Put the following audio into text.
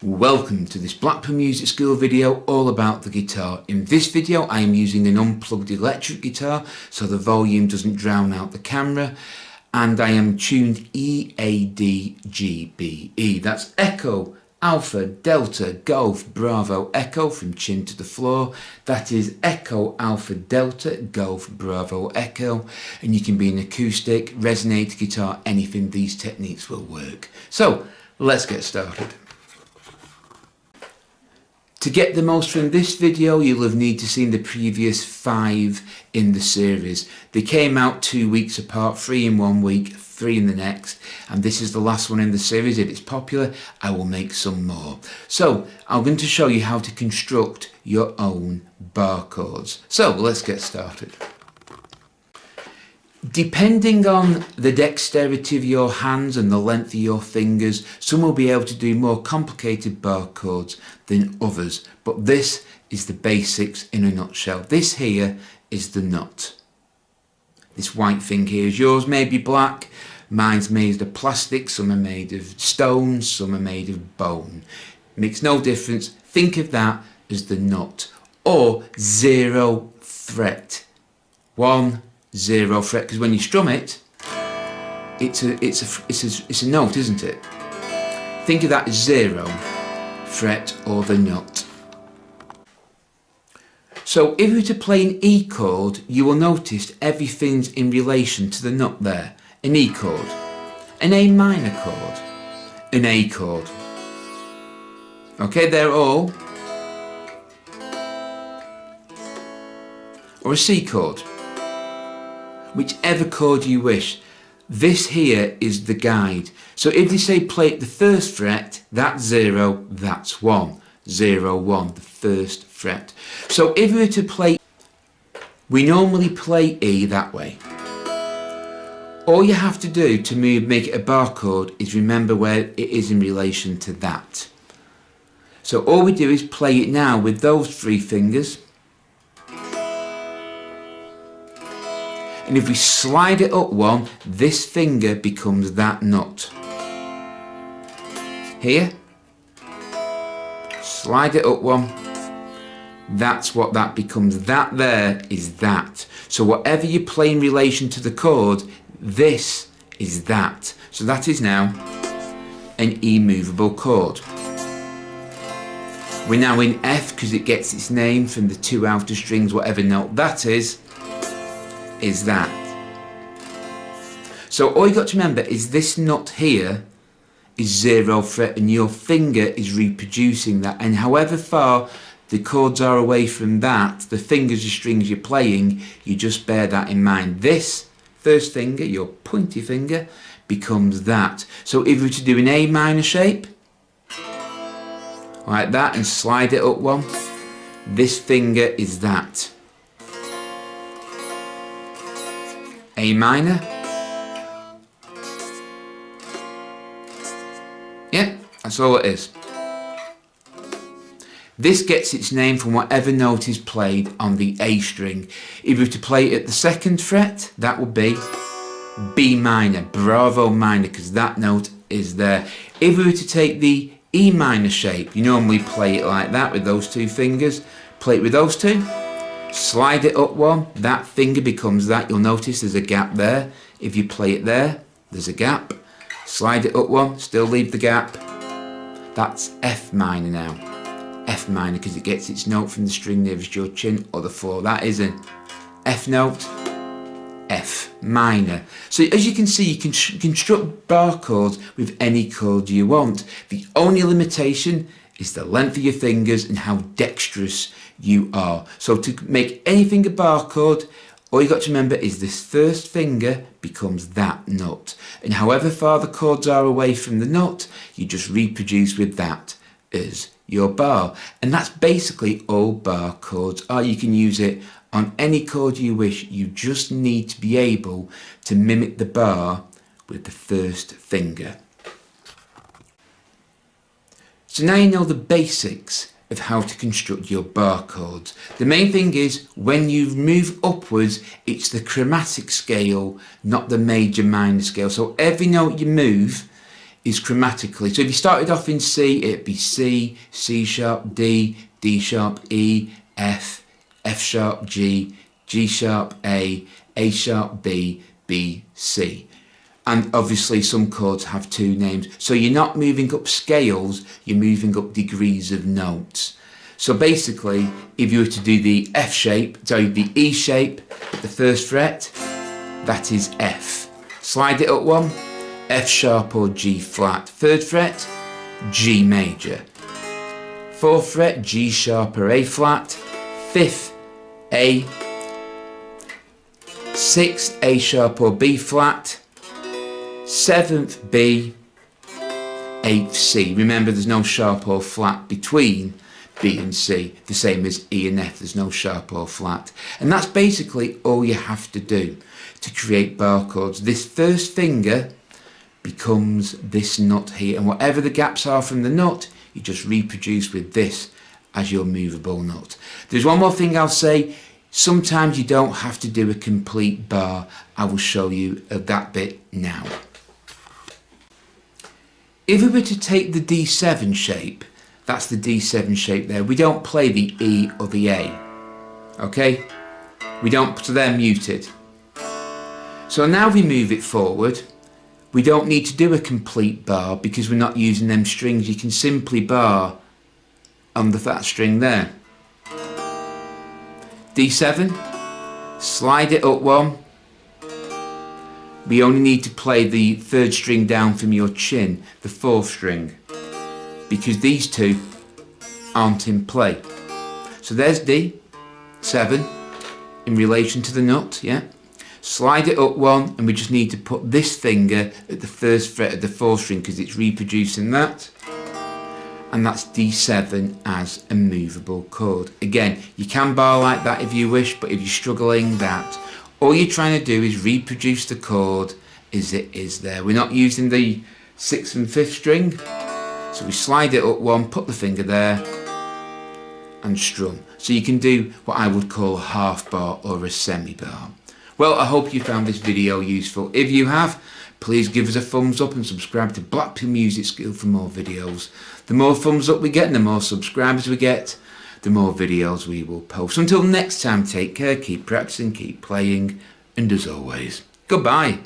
Welcome to this Blackpool Music School video all about the guitar. In this video I am using an unplugged electric guitar so the volume doesn't drown out the camera, and I am tuned E, A, D, G, B, E. That's Echo, Alpha, Delta, Golf, Bravo, Echo from chin to the floor. That is Echo, Alpha, Delta, Golf, Bravo, Echo. And you can be an acoustic, resonator guitar, anything, these techniques will work. So let's get started. To get the most from this video, you'll have need to seen the previous 5 in the series. They came out 2 weeks apart, 3 in 1 week, 3 in the next, and this is the last one in the series. If it's popular, I will make some more. So I'm going to show you how to construct your own bar chords. So let's get started. Depending on the dexterity of your hands and the length of your fingers, some will be able to do more complicated bar chords than others, but this is the basics in a nutshell. This here is the nut. This white thing here is yours, maybe black. Mine's made of plastic, some are made of stone, some are made of bone. Makes no difference. Think of that as the nut, or 0 fret. 1, 0 fret, because when you strum it, it's a note, isn't it? Think of that as 0 fret or the nut. So if you were to play an E chord, you will notice everything's in relation to the nut there. An E chord, an A minor chord, an A chord. Okay, they're all. Or a C chord. Whichever chord you wish. This here is the guide. So if they say play at the first fret, that's 0, that's 1. 0, 1, the first fret. So if we were to play, we normally play E that way. All you have to do to make it a bar chord is remember where it is in relation to that. So all we do is play it now with those 3 fingers. And if we slide it up 1, this finger becomes that nut. Here, slide it up 1, that's what that becomes. That there is that. So whatever you play in relation to the chord, this is that. So that is now an E movable chord. We're now in F because it gets its name from the 2 outer strings, whatever note that is that. So all you got to remember is this nut here is 0 fret and your finger is reproducing that, and however far the chords are away from that, the fingers, the strings you're playing, you just bear that in mind. This first finger, your pointy finger, becomes that. So if we were to do an A minor shape like that and slide it up 1, this finger is that. A minor. Yeah, that's all it is. This gets its name from whatever note is played on the A string. If we were to play it at the 2nd fret, that would be B minor, Bravo minor, because that note is there. If we were to take the E minor shape, you normally play it like that with those 2 fingers. Play it with those 2. Slide it up 1, that finger becomes that. You'll notice there's a gap there. If you play it there, there's a gap. Slide it up 1, still leave the gap. That's F minor now. F minor because it gets its note from the string nearest your chin or the floor. That is an F note, F minor. So as you can see, you can construct bar chords with any chord you want. The only limitation is the length of your fingers and how dexterous you are. So to make anything a bar chord, all you got to remember is this first finger becomes that nut, and however far the chords are away from the nut, you just reproduce with that as your bar. And that's basically all bar chords are. You can use it on any chord you wish. You just need to be able to mimic the bar with the first finger. So now you know the basics of how to construct your bar chords. The main thing is when you move upwards, it's the chromatic scale, not the major minor scale. So every note you move is chromatically. So if you started off in C, it'd be C, C sharp, D, D sharp, E, F, F sharp, G, G sharp, A sharp, B, B, C. And obviously some chords have two names. So you're not moving up scales, you're moving up degrees of notes. So basically, if you were to do the the E shape at the first fret, that is F. Slide it up one, F sharp or G flat. Third fret, G major. Fourth fret, G sharp or A flat. Fifth, A. Sixth, A sharp or B flat. Seventh, B. Eighth, C. Remember, there's no sharp or flat between B and C, the same as E and F, there's no sharp or flat. And that's basically all you have to do to create bar chords. This first finger becomes this nut here, and whatever the gaps are from the nut, you just reproduce with this as your movable nut. There's one more thing I'll say. Sometimes you don't have to do a complete bar. I will show you that bit now. If we were to take the D7 shape, that's the D7 shape there, we don't play the E or the A, okay? We don't, so they're muted. So now we move it forward. We don't need to do a complete bar because we're not using them strings. You can simply bar on that string there. D7, slide it up one. We only need to play the third string down from your chin, the fourth string, because these two aren't in play. So there's D7 in relation to the nut, yeah? Slide it up one, and we just need to put this finger at the first fret of the fourth string because it's reproducing that. And that's D7 as a movable chord. Again, you can bar like that if you wish, but if you're struggling that, all you're trying to do is reproduce the chord as it is there. We're not using the 6th and 5th string, so we slide it up one, put the finger there, and strum. So you can do what I would call a half bar or a semi-bar. Well, I hope you found this video useful. If you have, please give us a thumbs up and subscribe to Blackpool Music School for more videos. The more thumbs up we get and the more subscribers we get, the more videos we will post. Until next time, take care, keep practicing, keep playing, and as always, goodbye.